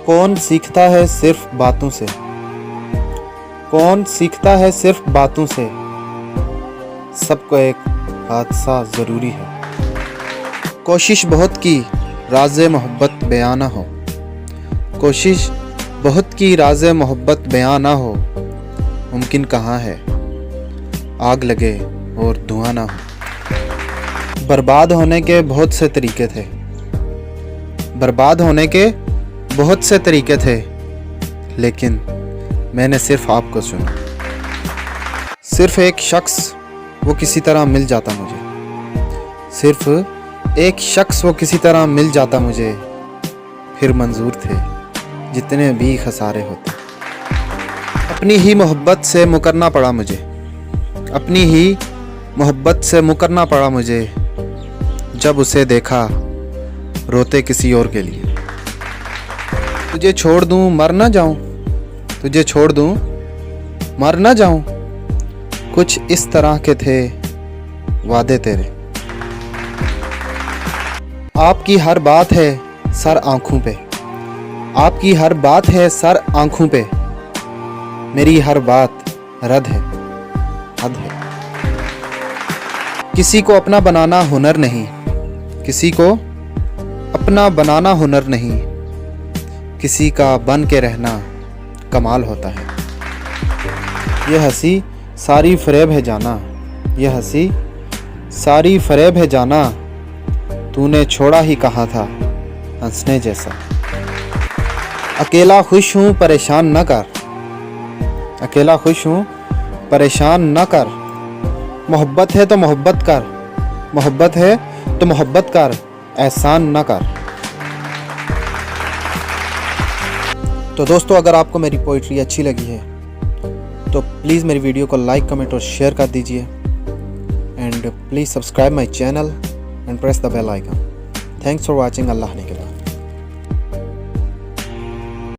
कौन सीखता है सिर्फ बातों से, कौन सीखता है सिर्फ बातों से, सबको एक हादसा ज़रूरी है। कोशिश बहुत की राज़े मोहब्बत बयां ना हो, कोशिश बहुत की राज़े मोहब्बत बयां ना हो, मुमकिन कहाँ है आग लगे और धुआं ना हो। बर्बाद होने के बहुत से तरीके थे, बर्बाद होने के बहुत से तरीके थे, लेकिन मैंने सिर्फ आपको चुना। सिर्फ एक शख्स वो किसी तरह मिल जाता मुझे, सिर्फ एक शख्स वो किसी तरह मिल जाता मुझे, फिर मंजूर थे जितने भी खसारे होते। अपनी ही मोहब्बत से मुकरना पड़ा मुझे, अपनी ही मोहब्बत से मुकरना पड़ा मुझे, जब उसे देखा रोते किसी और के लिए। तुझे छोड़ दूं मर ना जाऊं, तुझे छोड़ दूं मर ना जाऊं, कुछ इस तरह के थे वादे तेरे। आपकी हर बात है सर आंखों पे, आपकी हर बात है सर आंखों पे, मेरी हर बात रद्द है, हद है। किसी को अपना बनाना हुनर नहीं, किसी को अपना बनाना हुनर नहीं, किसी का बन के रहना कमाल होता है। यह हंसी सारी फरेब है जाना, यह हंसी सारी फरेब है जाना, तूने छोड़ा ही कहा था हंसने जैसा। अकेला खुश हूँ परेशान न कर, अकेला खुश हूँ परेशान न कर, मोहब्बत है तो मोहब्बत कर, मोहब्बत है तो मोहब्बत कर, एहसान न कर। तो दोस्तों, अगर आपको मेरी पोइट्री अच्छी लगी है तो प्लीज़ मेरी वीडियो को लाइक, कमेंट और शेयर कर दीजिए, and please subscribe my channel and press the bell icon. Thanks for watching. Allah ने के बाद।